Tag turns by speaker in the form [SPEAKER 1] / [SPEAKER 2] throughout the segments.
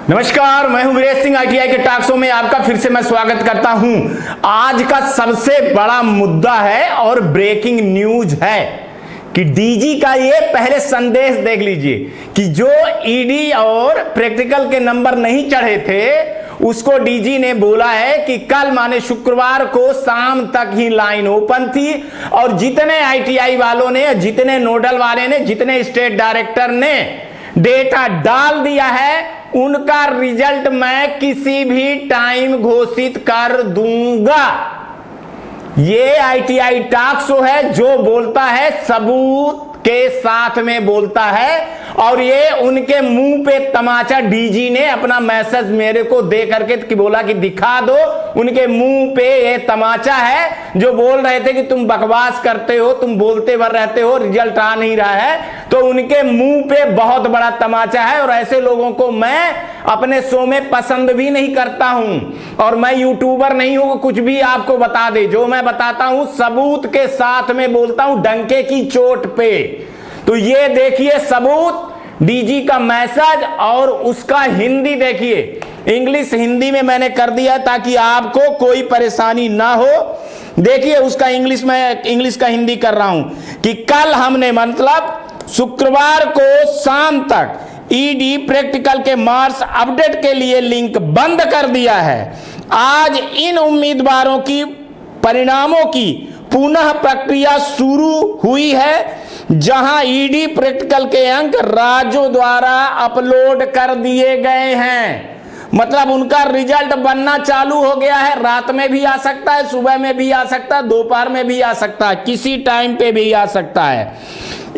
[SPEAKER 1] नमस्कार, मैं हूं वीरेश सिंह। आईटीआई के टॉक शो में आपका फिर से मैं स्वागत करता हूं। आज का सबसे बड़ा मुद्दा है और ब्रेकिंग न्यूज है कि डीजी का ये पहले संदेश देख लीजिए कि जो ईडी और प्रैक्टिकल के नंबर नहीं चढ़े थे उसको डीजी ने बोला है कि कल माने शुक्रवार को शाम तक ही लाइन ओपन थी और जितने आईटीआई वालों ने, जितने नोडल वाले ने, जितने स्टेट डायरेक्टर ने डेटा डाल दिया है उनका रिजल्ट मैं किसी भी टाइम घोषित कर दूंगा। ये आईटीआई टॉक शो है जो बोलता है सबूत के साथ में बोलता है और ये उनके मुंह पे तमाचा डीजी ने अपना मैसेज मेरे को दे करके कि बोला कि दिखा दो। उनके मुंह पे ये तमाचा है जो बोल रहे थे कि तुम बकवास करते हो, तुम बोलते भर रहते हो, रिजल्ट आ नहीं रहा है। तो उनके मुंह पे बहुत बड़ा तमाचा है और ऐसे लोगों को मैं अपने शो में पसंद भी नहीं करता हूं और मैं यूट्यूबर नहीं हूं कुछ भी आपको बता दे। जो मैं बताता हूं सबूत के साथ में बोलता हूं, डंके की चोट पे। तो ये देखिए सबूत, डीजी का मैसेज और उसका हिंदी देखिए। इंग्लिश हिंदी में मैंने कर दिया ताकि आपको कोई परेशानी ना हो। देखिए उसका इंग्लिश, में इंग्लिश का हिंदी कर रहा हूं कि कल हमने मतलब शुक्रवार को शाम तक ईडी प्रैक्टिकल के मार्क्स अपडेट के लिए लिंक बंद कर दिया है। आज इन उम्मीदवारों की परिणामों की पुनः प्रक्रिया शुरू हुई है जहां ईडी प्रैक्टिकल के अंक राज्यों द्वारा अपलोड कर दिए गए हैं। मतलब उनका रिजल्ट बनना चालू हो गया है। रात में भी आ सकता है, सुबह में भी आ सकता है, दोपहर में भी आ सकता है, किसी टाइम पे भी आ सकता है।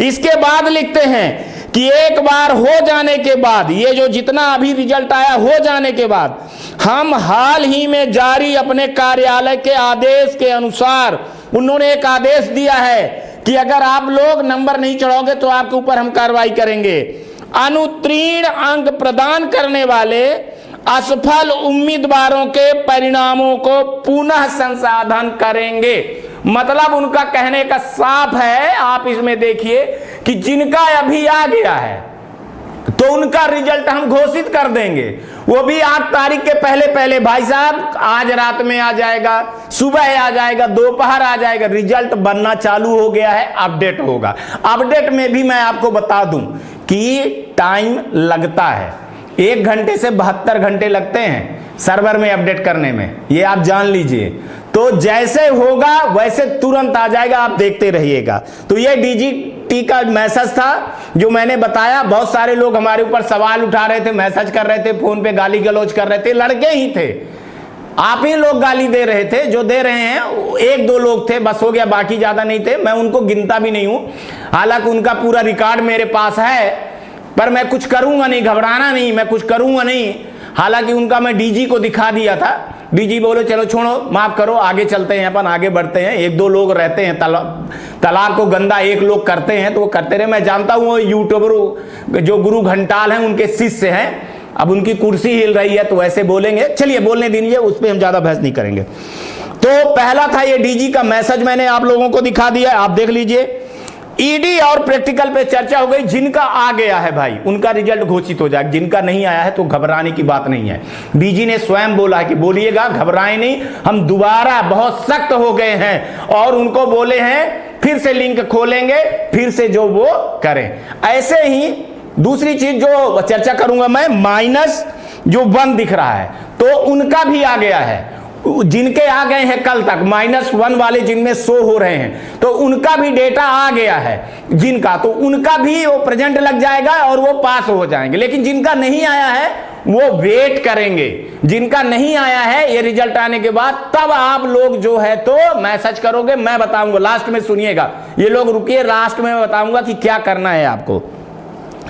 [SPEAKER 1] इसके बाद लिखते हैं कि एक बार हो जाने के बाद, ये जो जितना अभी रिजल्ट आया हो जाने के बाद, हम हाल ही में जारी अपने कार्यालय के आदेश के अनुसार उन्होंने एक आदेश दिया है कि अगर आप लोग नंबर नहीं चढ़ाओगे तो आपके ऊपर हम कार्रवाई करेंगे। अनुत्तीर्ण अंक प्रदान करने वाले असफल उम्मीदवारों के परिणामों को पुनः संसाधन करेंगे। मतलब उनका कहने का साफ है, आप इसमें देखिए कि जिनका अभी आ गया है तो उनका रिजल्ट हम घोषित कर देंगे, वो भी 8 तारीख के पहले पहले। भाई साहब आज रात में आ जाएगा, सुबह आ जाएगा, दोपहर आ जाएगा, रिजल्ट बनना चालू हो गया है, अपडेट होगा। अपडेट में भी मैं आपको बता दूं कि टाइम लगता है, 1 घंटे से 72 घंटे लगते हैं सर्वर में अपडेट करने में, ये आप जान लीजिए। तो जैसे होगा वैसे तुरंत आ जाएगा, आप देखते रहिएगा। तो ये डीजीटी का मैसेज था जो मैंने बताया। बहुत सारे लोग हमारे ऊपर सवाल उठा रहे थे, मैसेज कर रहे थे, फोन पे गाली गलौज कर रहे थे। लड़के ही थे, आप ही लोग गाली दे रहे थे। जो दे रहे हैं 1-2 लोग थे, बस हो गया, बाकी ज्यादा नहीं थे। मैं उनको गिनता भी नहीं हूं, हालांकि उनका पूरा रिकॉर्ड मेरे पास है, पर मैं कुछ करूंगा नहीं, घबराना नहीं, मैं कुछ करूंगा नहीं। हालांकि उनका मैं डीजी को दिखा दिया था, डीजी बोले चलो छोड़ो, माफ करो, आगे चलते हैं, अपन आगे बढ़ते हैं। 1-2 लोग रहते हैं, तालाब को गंदा एक लोग करते हैं तो वो करते रहे। मैं जानता हूं वो यूट्यूबर जो गुरु घंटाल हैं उनके शिष्य हैं, अब उनकी कुर्सी हिल रही है तो ऐसे बोलेंगे। चलिए बोलने दीजिए, उस पर हम ज्यादा बहस नहीं करेंगे। तो पहला था ये डीजी का मैसेज, मैंने आप लोगों को दिखा दिया, आप देख लीजिए। ईडी और प्रैक्टिकल पे चर्चा हो गई। जिनका आ गया है भाई उनका रिजल्ट घोषित हो जाएगा, जिनका नहीं आया है तो घबराने की बात नहीं है। डीजी ने स्वयं बोला कि बोलिएगा, घबराए नहीं, हम दोबारा बहुत सख्त हो गए हैं और उनको बोले हैं फिर से लिंक खोलेंगे, फिर से जो वो करें। ऐसे ही दूसरी चीज जो चर्चा करूंगा मैं, माइनस जो 1 दिख रहा है तो उनका भी आ गया है। जिनके आ गए हैं कल तक -1 वाले जिनमें शो हो रहे हैं तो उनका भी डेटा आ गया है जिनका, तो उनका भी वो प्रेजेंट लग जाएगा और वो पास हो जाएंगे। लेकिन जिनका नहीं आया है वो वेट करेंगे। जिनका नहीं आया है ये रिजल्ट आने के बाद तब आप लोग जो है तो मैसेज करोगे, मैं बताऊंगा। लास्ट में सुनिएगा, ये लोग रुकिए, लास्ट में मैं बताऊंगा कि क्या करना है आपको,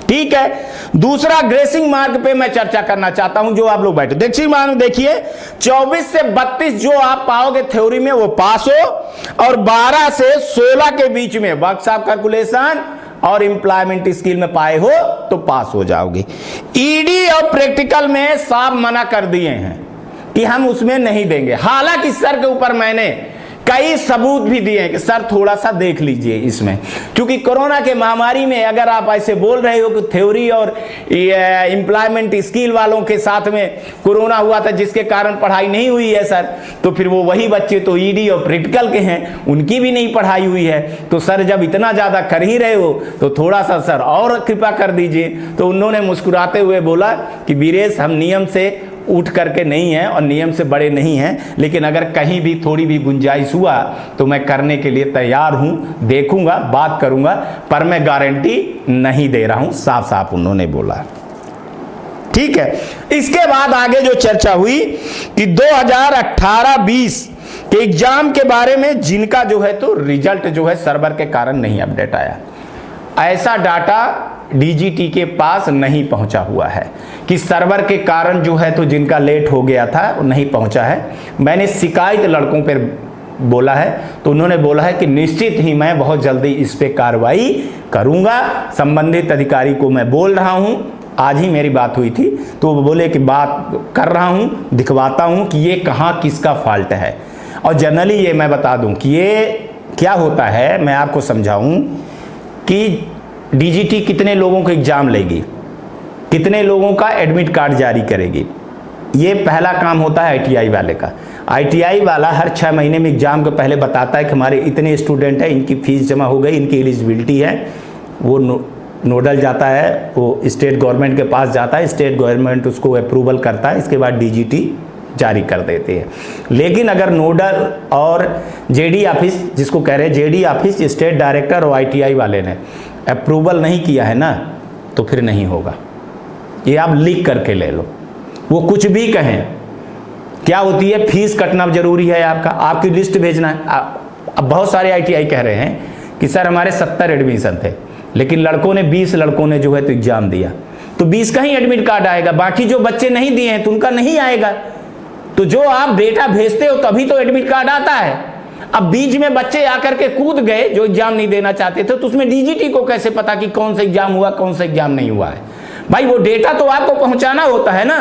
[SPEAKER 1] ठीक है। दूसरा ग्रेसिंग मार्क पे मैं चर्चा करना चाहता हूं, जो आप लोग बैठे देखिए 24 से 32 जो आप पाओगे थ्योरी में वो पास हो और 12 से 16 के बीच में वर्क्स ऑफ कैलकुलेशन और एम्प्लॉयमेंट स्किल में पाए हो तो पास हो जाओगे। ईडी और प्रैक्टिकल में साफ मना कर दिए हैं कि हम उसमें नहीं देंगे। हालांकि सर के ऊपर मैंने कई सबूत भी दिए हैं कि सर थोड़ा सा देख लीजिए इसमें, क्योंकि कोरोना के महामारी में अगर आप ऐसे बोल रहे हो कि थ्योरी और एम्प्लॉयमेंट स्किल वालों के साथ में कोरोना हुआ था जिसके कारण पढ़ाई नहीं हुई है सर, तो फिर वो वही बच्चे तो ईडी और प्रैक्टिकल के हैं, उनकी भी नहीं पढ़ाई हुई है। तो सर जब इतना ज़्यादा कर ही रहे हो तो थोड़ा सा सर और कृपा कर दीजिए। तो उन्होंने मुस्कुराते हुए बोला कि वीरेश, हम नियम से उठ करके नहीं हैं और नियम से बड़े नहीं हैं, लेकिन अगर कहीं भी थोड़ी भी गुंजाइश हुआ तो मैं करने के लिए तैयार हूं, देखूंगा, बात करूंगा, पर मैं गारंटी नहीं दे रहा हूं, साफ साफ उन्होंने बोला। ठीक है, इसके बाद आगे जो चर्चा हुई कि 2018-20 के एग्जाम के बारे में जिनका जो है तो रिजल्ट जो है सर्वर के कारण नहीं अपडेट आया, ऐसा डाटा डीजीटी के पास नहीं पहुंचा हुआ है कि सर्वर के कारण जो है तो जिनका लेट हो गया था वो नहीं पहुंचा है। मैंने शिकायत लड़कों पर बोला है तो उन्होंने बोला है कि निश्चित ही मैं बहुत जल्दी इस पे कार्रवाई करूंगा, संबंधित अधिकारी को मैं बोल रहा हूं। आज ही मेरी बात हुई थी तो वो बोले कि बात कर रहा हूं, दिखवाता हूं कि ये कहां किसका फॉल्ट है। और जनरली ये मैं बता दूं कि ये क्या होता है, मैं आपको समझाऊं कि डीजीटी कितने लोगों को एग्जाम लेगी, कितने लोगों का एडमिट कार्ड जारी करेगी। ये पहला काम होता है आईटीआई वाले का। आईटीआई वाला हर 6 महीने में एग्जाम के पहले बताता है कि हमारे इतने स्टूडेंट हैं, इनकी फीस जमा हो गई, इनकी एलिजिबिलिटी है। वो नोडल जाता है, वो स्टेट गवर्नमेंट के पास जाता है, स्टेट गवर्नमेंट उसको अप्रूवल करता है, इसके बाद डीजीटी जारी कर देते हैं। लेकिन अगर नोडल और जेडी ऑफिस, जिसको कह रहे हैं जेडी ऑफिस, स्टेट डायरेक्टर और आईटीआई वाले ने अप्रूवल नहीं किया है ना, तो फिर नहीं होगा। ये आप लिख करके ले लो, वो कुछ भी कहें। क्या होती है, फीस कटना जरूरी है आपका, आपकी लिस्ट भेजना है। अब बहुत सारे आईटीआई कह रहे हैं कि सर हमारे 70 एडमिशन थे, लेकिन लड़कों ने 20 लड़कों ने जो है तो एग्जाम दिया, तो 20 का ही एडमिट कार्ड आएगा, बाकी जो बच्चे नहीं दिए हैं तो उनका नहीं आएगा। तो जो आप डेटा भेजते हो तभी तो एडमिट कार्ड आता है। अब बीच में बच्चे आकर के कूद गए जो एग्जाम नहीं देना चाहते थे, तो उसमें डीजीटी को कैसे पता कि कौन सा एग्जाम हुआ, कौन सा एग्जाम नहीं हुआ है? भाई वो डेटा तो आपको पहुंचाना होता है ना।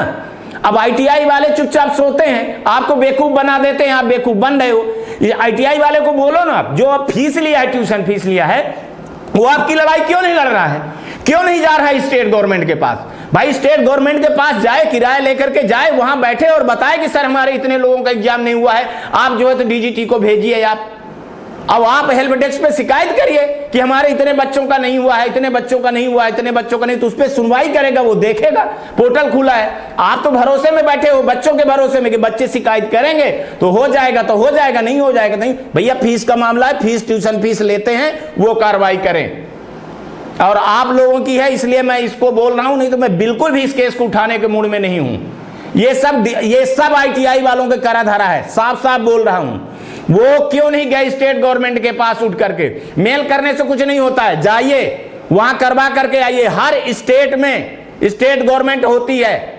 [SPEAKER 1] अब आईटीआई वाले चुपचाप सोते हैं, आपको बेवकूफ बना देते हैं, आप बेवकूफ बन रहे हो। ये आईटीआई वाले को बोलो ना, आप जो आप फीस लिया है, ट्यूशन फीस लिया है, वो आपकी लड़ाई क्यों नहीं लड़ रहा है, क्यों नहीं जा रहा है स्टेट गवर्नमेंट के पास? भाई स्टेट गवर्नमेंट के पास जाए, किराया लेकर के जाए, वहां बैठे और बताए कि सर हमारे इतने लोगों का एग्जाम नहीं हुआ है, आप जो है तो डीजीटी को भेजिए। अब आप हेल्प डेस्क पे शिकायत करिए कि हमारे इतने बच्चों का नहीं हुआ है, इतने बच्चों का नहीं हुआ है, इतने बच्चों का नहीं, तो उस पर सुनवाई करेगा, वो देखेगा, पोर्टल खुला है। आप तो भरोसे में बैठे हो, बच्चों के भरोसे में कि बच्चे शिकायत करेंगे तो हो जाएगा, तो हो जाएगा, नहीं हो जाएगा नहीं। भैया फीस का मामला है, फीस ट्यूशन फीस लेते हैं, वो कार्रवाई करें। और आप लोगों की है, इसलिए मैं इसको बोल रहा हूं, नहीं तो मैं बिल्कुल भी इस केस को उठाने के मूड में नहीं हूं। ये सब आईटीआई वालों के करा धरा है, साफ साफ बोल रहा हूं। वो क्यों नहीं गए स्टेट गवर्नमेंट के पास उठ करके? मेल करने से कुछ नहीं होता है, जाइए वहां करवा करके आइए। हर स्टेट में स्टेट गवर्नमेंट होती है।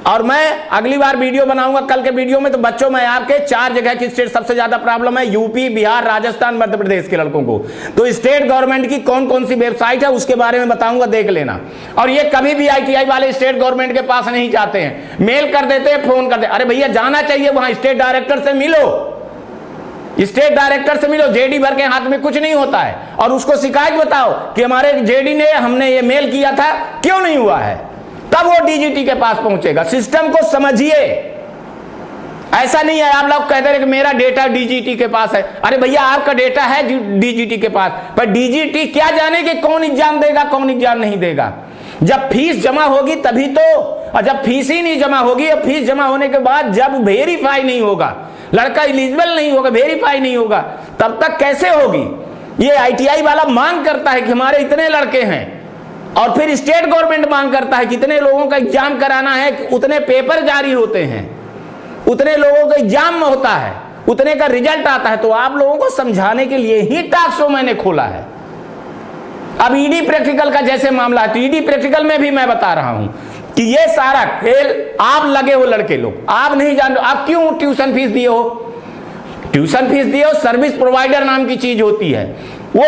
[SPEAKER 1] और मैं अगली बार वीडियो बनाऊंगा, कल के वीडियो में, तो बच्चों में आपके 4 जगह की स्टेट सबसे ज्यादा प्रॉब्लम है, यूपी, बिहार, राजस्थान, मध्य प्रदेश के लड़कों को। तो स्टेट गवर्नमेंट की कौन कौन सी वेबसाइट है उसके बारे में बताऊंगा, देख लेना। और ये कभी भी आईटीआई वाले स्टेट गवर्नमेंट के पास नहीं जाते हैं, मेल कर देते हैं, फोन कर देते। अरे भैया जाना चाहिए वहां, स्टेट डायरेक्टर से मिलो, स्टेट डायरेक्टर से मिलो। जेडी भर के हाथ में कुछ नहीं होता है, और उसको शिकायत बताओ कि हमारे जेडी ने, हमने ये मेल किया था, क्यों नहीं हुआ है, तब वो डीजीटी के पास पहुंचेगा। सिस्टम को समझिए, ऐसा नहीं है आप लोग कहते हैं कि मेरा डेटा डीजीटी के पास है। अरे भैया आपका डेटा है डीजीटी के पास, पर डीजीटी क्या जाने कि कौन एग्जाम देगा, कौन एग्जाम नहीं देगा। जब फीस जमा होगी तभी तो, और जब फीस ही नहीं जमा होगी, और फीस जमा होने के बाद जब वेरीफाई नहीं होगा, लड़का एलिजिबल नहीं होगा, वेरीफाई नहीं होगा, तब तक कैसे होगी? ये आईटीआई वाला मांग करता है कि हमारे इतने लड़के हैं, और फिर स्टेट गवर्नमेंट मांग करता है कितने लोगों का एग्जाम कराना है, उतने पेपर जारी होते हैं, उतने लोगों का एग्जाम होता है, उतने का रिजल्ट आता है। तो आप लोगों को समझाने के लिए ही टॉक शो मैंने खोला है। अब ईडी प्रैक्टिकल का जैसे मामला है, तो ईडी प्रैक्टिकल में भी मैं बता रहा हूं कि ये सारा खेल आप लगे हो लड़के लोग, आप नहीं जान रहे। आप क्यों ट्यूशन फीस दिए हो? ट्यूशन फीस दिए हो, सर्विस प्रोवाइडर नाम की चीज होती है, वो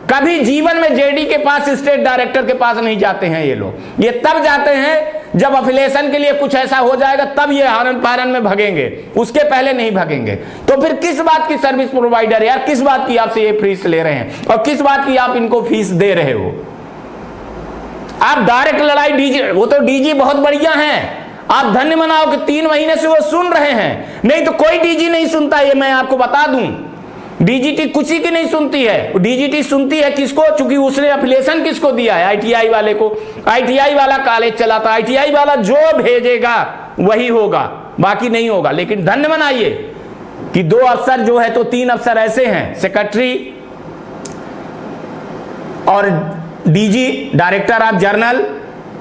[SPEAKER 1] कभी जीवन में जेडी के पास, स्टेट डायरेक्टर के पास नहीं जाते हैं ये लोग। ये तब जाते हैं जब अफिलिएशन के लिए कुछ ऐसा हो जाएगा तब ये हारन पारन में भगेंगे, उसके पहले नहीं भगेंगे। तो फिर किस बात की सर्विस प्रोवाइडर यार, किस बात की आपसे ये फीस ले रहे हैं और किस बात की आप इनको फीस दे रहे हो? आप डायरेक्ट लड़ाई डीजी, वो तो डीजी बहुत बढ़िया हैं, आप धन्य मनाओ कि 3 महीने से वो सुन रहे हैं, नहीं तो कोई डीजी नहीं सुनता, ये मैं आपको बता दूं। डीजीटी कुछ ही की नहीं सुनती है, डीजीटी सुनती है किसको? चूंकि उसने एफिलिएशन किसको दिया है? आईटीआई वाले को। आईटीआई वाला कॉलेज चलाता, आईटीआई वाला जो भेजेगा वही होगा, बाकी नहीं होगा। लेकिन धन्य मनाइए कि 2 अफसर जो है तो 3 अफसर ऐसे हैं, सेक्रेटरी और डीजी डायरेक्टर ऑफ जर्नल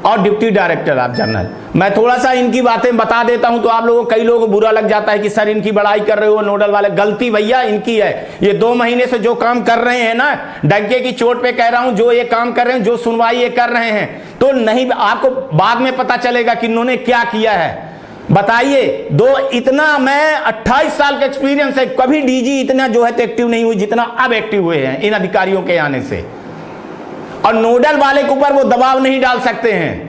[SPEAKER 1] और डिप्टी डायरेक्टर ऑफ जर्नल। मैं थोड़ा सा इनकी बातें बता देता हूं तो आप लोगों, कई लोगों को बुरा लग जाता है कि सर इनकी बड़ाई कर रहे हो नोडल वाले। गलती भैया इनकी है, ये 2 महीने से जो काम कर रहे हैं ना, डंके की चोट पे कह रहा हूं, जो ये काम कर रहे हैं, जो सुनवाई ये कर रहे हैं, तो नहीं आपको बाद में पता चलेगा कि इन्होंने क्या किया है। बताइए इतना मैं 28 साल का एक्सपीरियंस है, कभी डीजी इतना जो है तो एक्टिव नहीं हुई जितना अब एक्टिव हुए हैं इन अधिकारियों के आने से। और नोडल वाले के ऊपर वो दबाव नहीं डाल सकते हैं,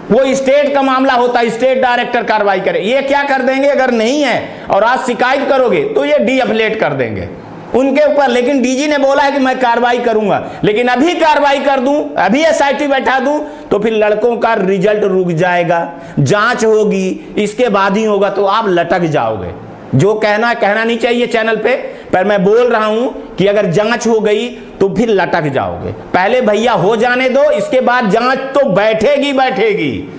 [SPEAKER 1] वो स्टेट का मामला होता है, स्टेट डायरेक्टर कार्रवाई करे। ये क्या कर देंगे, अगर नहीं है और आज शिकायत करोगे तो ये डीअफिलिएट कर देंगे उनके ऊपर। लेकिन डीजी ने बोला है कि मैं कार्रवाई करूंगा, लेकिन अभी कार्रवाई कर दूं, अभी एसआईटी बैठा दूं तो फिर लड़कों का रिजल्ट रुक जाएगा, जांच होगी, इसके बाद ही होगा, तो आप लटक जाओगे। जो कहना नहीं चाहिए चैनल पे, पर मैं बोल रहा हूं कि अगर जांच हो गई तो फिर लटक जाओगे। पहले भैया हो जाने दो, इसके बाद जांच तो बैठेगी,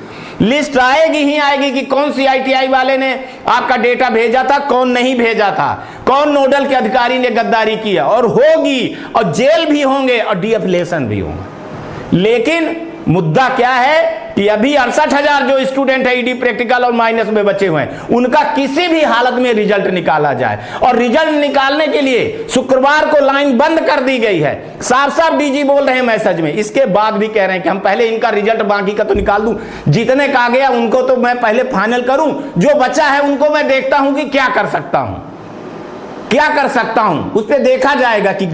[SPEAKER 1] लिस्ट आएगी ही आएगी कि कौन सी आईटीआई वाले ने आपका डेटा भेजा था, कौन नहीं भेजा था, कौन नोडल के अधिकारी ने गद्दारी किया, और होगी, और जेल भी होंगे और डीअफिलिएशन भी होंगे। लेकिन मुद्दा क्या है कि अभी 68,000 जो स्टूडेंट है ईडी प्रैक्टिकल और माइनस में बचे हुए हैं, उनका किसी भी हालत में रिजल्ट निकाला जाए। और रिजल्ट निकालने के लिए शुक्रवार को लाइन बंद कर दी गई है, साफ साफ डीजी बोल रहे हैं मैसेज में। इसके बाद भी कह रहे हैं कि हम पहले इनका रिजल्ट बाकी का तो निकाल दूं, जितने का आ गया उनको तो मैं पहले फाइनल करूं, जो बचा है उनको मैं देखता हूं कि क्या कर सकता हूं, उस पर देखा जाएगा कि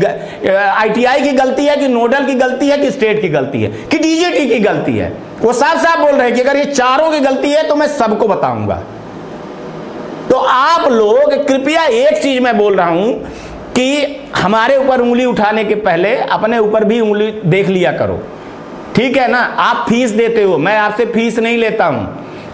[SPEAKER 1] आईटीआई की गलती है कि नोडल की गलती है कि स्टेट की गलती है कि डीजीटी की गलती है। वो साफ साफ बोल रहे हैं कि अगर ये चारों की गलती है तो मैं सबको बताऊंगा। तो आप लोग कृपया एक चीज मैं बोल रहा हूं कि हमारे ऊपर उंगली उठाने के पहले अपने ऊपर भी उंगली देख लिया करो, ठीक है ना? आप फीस देते हो, मैं आपसे फीस नहीं लेता हूं।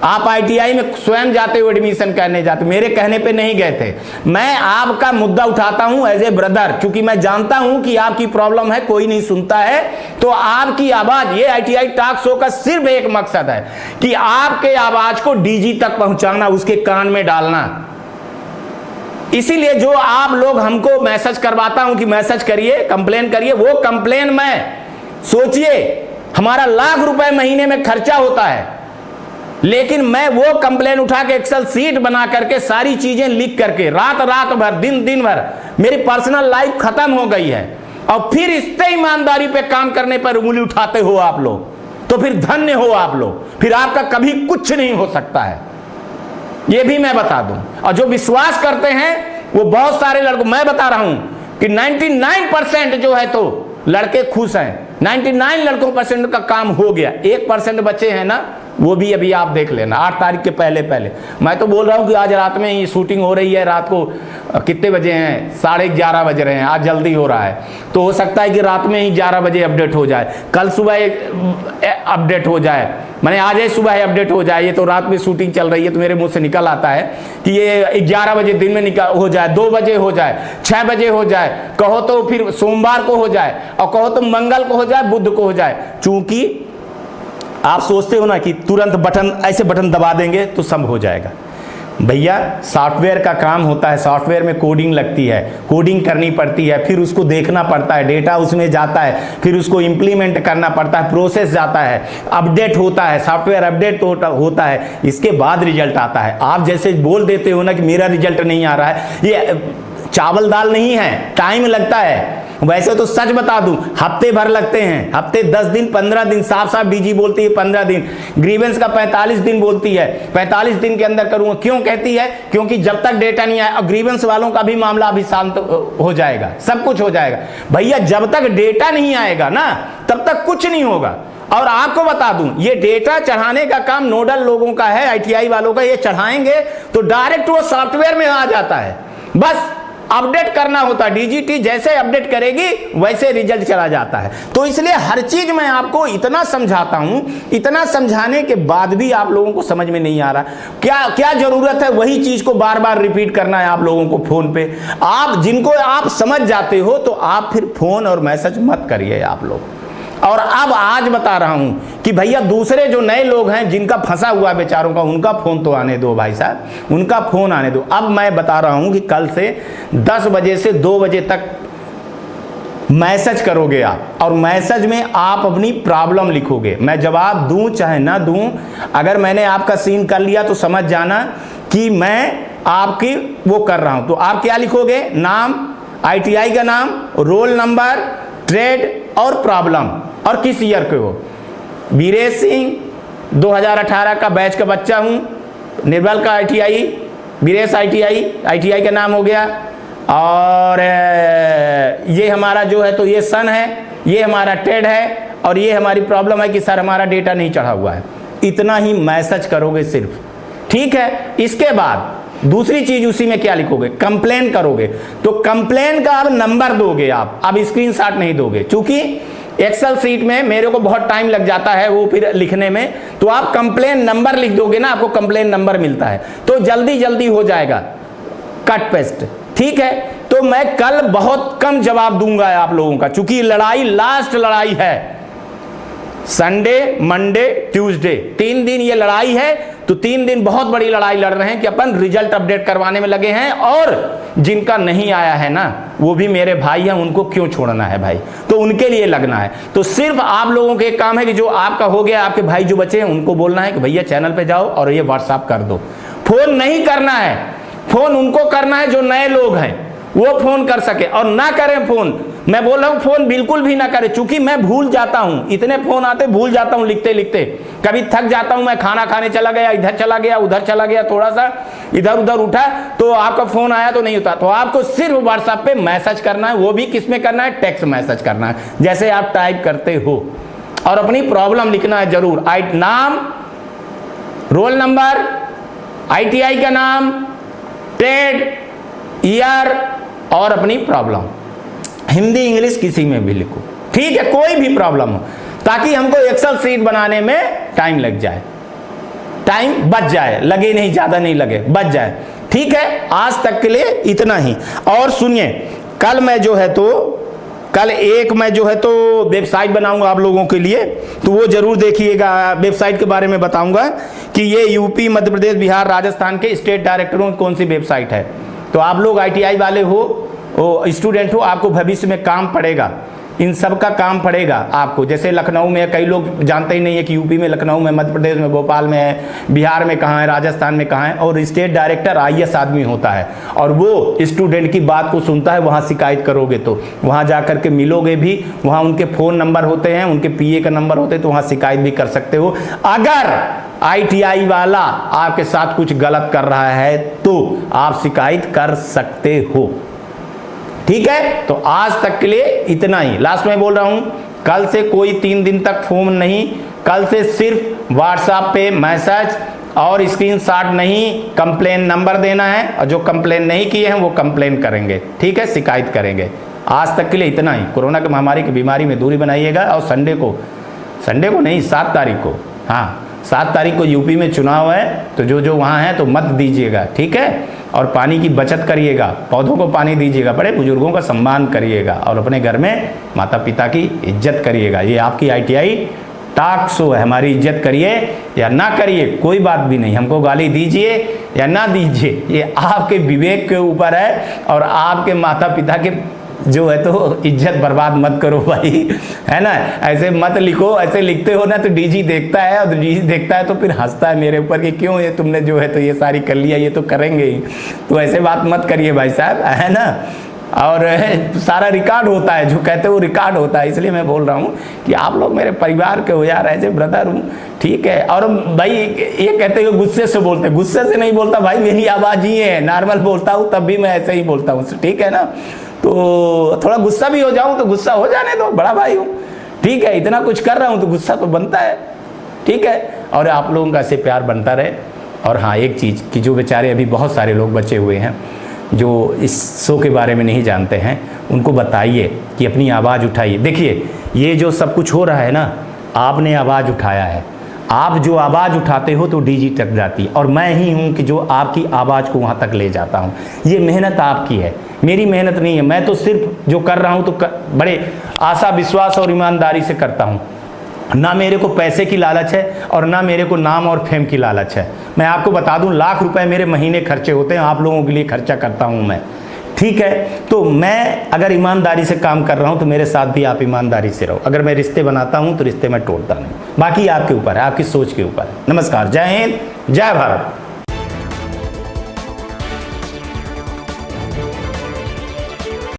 [SPEAKER 1] आप आईटीआई में स्वयं जाते हो एडमिशन करने जाते, मेरे कहने पे नहीं गए थे। मैं आपका मुद्दा उठाता हूं एज ए ब्रदर, क्योंकि मैं जानता हूं कि आपकी प्रॉब्लम है, कोई नहीं सुनता है। तो आपकी आवाज, ये आईटीआई टॉक शो का सिर्फ एक मकसद है कि आपके आवाज को डीजी तक पहुंचाना, उसके कान में डालना। इसीलिए जो आप लोग हमको मैसेज करवाता हूं कि मैसेज करिए, कंप्लेन करिए, वो कंप्लेन मैं सोचिए हमारा लाख रुपए महीने में खर्चा होता है, लेकिन मैं वो कंप्लेन उठा के एक्सेल सीट बना करके सारी चीजें लिख करके रात भर दिन भर मेरी पर्सनल लाइफ खत्म हो गई है, और फिर इतने ईमानदारी पे काम करने पर उंगली उठाते हो आप लोग, तो फिर धन्य हो आप लोग, फिर आपका कभी कुछ नहीं हो सकता है, ये भी मैं बता दूं। और जो विश्वास करते हैं वो बहुत सारे लड़कों, मैं बता रहा हूं कि 99% जो है तो लड़के खुश हैं, 99 लड़कों % का काम हो गया, 1% बचे हैं ना, वो भी अभी आप देख लेना 8 तारीख के पहले। मैं तो बोल रहा हूँ कि आज रात में ही शूटिंग हो रही है, रात को कितने बजे हैं, 11:30 बज रहे हैं, आज जल्दी हो रहा है, तो हो सकता है कि रात में ही 11 बजे अपडेट हो जाए, कल सुबह अपडेट हो जाए, मैंने आज ही सुबह अपडेट हो जाए। ये तो रात में शूटिंग चल रही है तो मेरे मुंह से निकल आता है कि ये 11 बजे दिन में हो जाए, 2 बजे हो जाए, 6 बजे हो जाए, कहो तो फिर सोमवार को हो जाए, और कहो तो मंगल को हो जाए, बुध को हो जाए। चूंकि आप सोचते हो ना कि तुरंत ऐसे बटन दबा देंगे तो सब हो जाएगा। भैया सॉफ्टवेयर का काम होता है, सॉफ्टवेयर में कोडिंग लगती है, कोडिंग करनी पड़ती है, फिर उसको देखना पड़ता है, डेटा उसमें जाता है, फिर उसको इंप्लीमेंट करना पड़ता है, प्रोसेस जाता है, अपडेट होता है, सॉफ्टवेयर अपडेट होता है, इसके बाद रिजल्ट आता है। आप जैसे बोल देते हो ना कि मेरा रिजल्ट नहीं आ रहा है, ये चावल दाल नहीं है, टाइम लगता है। वैसे तो सच बता दूं, हफ्ते भर लगते हैं, हफ्ते 10 दिन 15 दिन, साफ डीजी बोलती है 15 दिन, ग्रीवेंस का 45 दिन बोलती है, 45 दिन के अंदर करूंगा। क्यों कहती है? क्योंकि जब तक डेटा नहीं आया, और ग्रीवेंस वालों का भी मामला अभी शांत हो जाएगा, सब कुछ हो जाएगा। भैया जब तक डेटा नहीं आएगा ना तब तक कुछ नहीं होगा। और आपको बता दूं, ये डेटा चढ़ाने का काम नोडल लोगों का है, आईटीआई वालों का। ये चढ़ाएंगे तो डायरेक्ट वो सॉफ्टवेयर में आ जाता है, बस अपडेट करना होता है। डीजीटी जैसे अपडेट करेगी वैसे रिजल्ट चला जाता है। तो इसलिए हर चीज मैं आपको इतना समझाता हूं, इतना समझाने के बाद भी आप लोगों को समझ में नहीं आ रहा। क्या क्या जरूरत है वही चीज को बार बार रिपीट करना है आप लोगों को फोन पे। आप जिनको आप समझ जाते हो तो आप फिर फोन और मैसेज मत करिए आप लोग। और अब आज बता रहा हूं कि भैया दूसरे जो नए लोग हैं जिनका फंसा हुआ बेचारों का, उनका फोन तो आने दो भाई साहब, उनका फोन आने दो। अब मैं बता रहा हूं कि कल से 10 बजे से 2 बजे तक मैसेज करोगे आप, और मैसेज में आप अपनी प्रॉब्लम लिखोगे। मैं जवाब दूं चाहे ना दूं, अगर मैंने आपका सीन कर लिया तो समझ जाना कि मैं आपकी वो कर रहा हूं। तो आप क्या लिखोगे? नाम, आईटीआई का नाम, रोल नंबर, ट्रेड और प्रॉब्लम, और किस ईयर के हो। वीरेश सिंह 2018 का बैच का बच्चा हूं, निर्मल का आईटीआई, वीरेश आईटीआई का नाम हो गया। और ये हमारा जो है तो ये सन है, ये हमारा ट्रेड है, और ये हमारी प्रॉब्लम है कि सर हमारा डेटा नहीं चढ़ा हुआ है। इतना ही मैसेज करोगे सिर्फ, ठीक है। इसके बाद दूसरी चीज उसी में क्या लिखोगे? कंप्लेन करोगे। तो कंप्लेन का अब नंबर दोगे आप, अब स्क्रीनशॉट नहीं दोगे, क्योंकि एक्सेल सीट में मेरे को बहुत टाइम लग जाता है वो फिर लिखने में। तो आप कंप्लेन नंबर लिख दोगे ना, आपको कंप्लेन नंबर मिलता है तो जल्दी जल्दी हो जाएगा, कट पेस्ट, ठीक है। तो मैं कल बहुत कम जवाब दूंगा आप लोगों का, क्योंकि लड़ाई लास्ट लड़ाई है। संडे, मंडे, ट्यूसडे 3 दिन ये लड़ाई है। तो 3 दिन बहुत बड़ी लड़ाई लड़ रहे हैं कि अपन रिजल्ट अपडेट करवाने में लगे हैं, और जिनका नहीं आया है ना वो भी मेरे भाई हैं, उनको क्यों छोड़ना है भाई, तो उनके लिए लगना है। तो सिर्फ आप लोगों के एक काम है कि जो आपका हो गया, आपके भाई जो बचे हैं उनको बोलना है कि भैया चैनल पे जाओ और ये व्हाट्सएप कर दो। फोन नहीं करना है, फोन उनको करना है जो नए लोग हैं, वो फोन कर सके, और ना करें फोन। मैं बोल रहा हूं फोन बिल्कुल भी ना करें, चूंकि मैं भूल जाता हूं, इतने फोन आते भूल जाता हूं लिखते लिखते। कभी थक जाता हूं, मैं खाना खाने चला गया, इधर चला गया, उधर चला गया, थोड़ा सा इधर उधर उठा तो आपका फोन आया तो नहीं होता। तो आपको सिर्फ व्हाट्सएप पे मैसेज करना है, वो भी किस में करना है? टेक्स्ट मैसेज करना है, जैसे आप टाइप करते हो, और अपनी प्रॉब्लम लिखना है जरूर। नाम, रोल नंबर, आईटीआई का नाम, ट्रेड, ईयर और अपनी प्रॉब्लम। हिंदी इंग्लिश किसी में भी लिखो, ठीक है, कोई भी प्रॉब्लम हो, ताकि हमको एक्सेल सीट बनाने में टाइम लग जाए, टाइम बच जाए, लगे नहीं, ज्यादा नहीं लगे, बच जाए, ठीक है। आज तक के लिए इतना ही। और सुनिए, कल मैं जो है तो कल एक मैं जो है तो वेबसाइट बनाऊंगा आप लोगों के लिए, तो वो जरूर देखिएगा। वेबसाइट के बारे में बताऊंगा कि ये यूपी, मध्य प्रदेश, बिहार, राजस्थान के स्टेट डायरेक्टरों की कौन सी वेबसाइट है। तो आप लोग आईटीआई वाले हो, स्टूडेंट हो, आपको भविष्य में काम पड़ेगा, इन सब का काम पड़ेगा आपको। जैसे लखनऊ में, कई लोग जानते ही नहीं है कि यूपी में, लखनऊ में, मध्य प्रदेश में, भोपाल में है, बिहार में कहाँ है, राजस्थान में कहाँ है। और स्टेट डायरेक्टर आईएएस आदमी होता है, और वो स्टूडेंट की बात को सुनता है। वहाँ शिकायत करोगे तो वहाँ जा कर के मिलोगे भी, वहाँ उनके फ़ोन नंबर होते हैं, उनके पीए का नंबर होते हैं, तो वहाँ शिकायत भी कर सकते हो। अगर आईटीआई वाला आपके साथ कुछ गलत कर रहा है तो आप शिकायत कर सकते हो, ठीक है। तो आज तक के लिए इतना ही। लास्ट में बोल रहा हूं, कल से कोई 3 दिन तक फोन नहीं, कल से सिर्फ व्हाट्सएप पे मैसेज और स्क्रीनशॉट नहीं, कंप्लेन नंबर देना है, और जो कंप्लेन नहीं किए हैं वो कंप्लेन करेंगे, ठीक है, शिकायत करेंगे। आज तक के लिए इतना ही। कोरोना की महामारी की बीमारी में दूरी बनाइएगा। और संडे को नहीं, 7 तारीख को, हाँ 7 तारीख को यूपी में चुनाव है, तो जो वहाँ है तो मत दीजिएगा, ठीक है। और पानी की बचत करिएगा, पौधों को पानी दीजिएगा, बड़े बुजुर्गों का सम्मान करिएगा, और अपने घर में माता पिता की इज्जत करिएगा। ये आपकी आईटीआई टॉक शो है, हमारी इज्जत करिए या ना करिए, कोई बात भी नहीं। हमको गाली दीजिए या ना दीजिए, ये आपके विवेक के ऊपर है, और आपके माता पिता के जो है तो इज्जत बर्बाद मत करो भाई, है ना। ऐसे मत लिखो, ऐसे लिखते हो ना तो डीजी देखता है, और डीजी देखता है तो फिर हंसता है मेरे ऊपर कि क्यों ये तुमने जो है तो ये सारी कर लिया, ये तो करेंगे ही। तो ऐसे बात मत करिए भाई साहब, है ना। और सारा रिकॉर्ड होता है, जो कहते हो रिकॉर्ड होता है। इसलिए मैं बोल रहा हूँ कि आप लोग मेरे परिवार के हो यार, ऐसे ब्रदर हूँ, ठीक है। और भाई ये कहते हो गुस्से से बोलते, गुस्से से नहीं बोलता भाई, मेरी आवाज़ ही है, नॉर्मल बोलता हूँ तब भी मैं ऐसे ही बोलता हूँ, ठीक है ना। तो थोड़ा गुस्सा भी हो जाऊं तो गुस्सा हो जाने दो, बड़ा भाई हूं, ठीक है, इतना कुछ कर रहा हूं तो गुस्सा तो बनता है, ठीक है। और आप लोगों का ऐसे प्यार बनता रहे। और हाँ, एक चीज़ कि जो बेचारे अभी बहुत सारे लोग बचे हुए हैं जो इस शो के बारे में नहीं जानते हैं, उनको बताइए कि अपनी आवाज़ उठाइए। देखिए, ये जो सब कुछ हो रहा है ना, आपने आवाज़ उठाया है। आप जो आवाज़ उठाते हो तो डीजी तक जाती है, और मैं ही हूँ कि जो आपकी आवाज़ को वहाँ तक ले जाता हूँ। ये मेहनत आपकी है, मेरी मेहनत नहीं है। मैं तो सिर्फ जो कर रहा हूँ तो बड़े आशा विश्वास और ईमानदारी से करता हूँ। ना मेरे को पैसे की लालच है और ना मेरे को नाम और फेम की लालच है। मैं आपको बता दूं, लाख रुपए मेरे महीने खर्चे होते हैं, आप लोगों के लिए खर्चा करता हूं मैं, ठीक है। तो मैं अगर ईमानदारी से काम कर रहा हूं तो मेरे साथ भी आप ईमानदारी से रहो। अगर मैं रिश्ते बनाता हूं तो रिश्ते में तोड़ता नहीं। बाकी आपके ऊपर है, आपकी सोच के ऊपर है। नमस्कार, जय हिंद, जय भारत।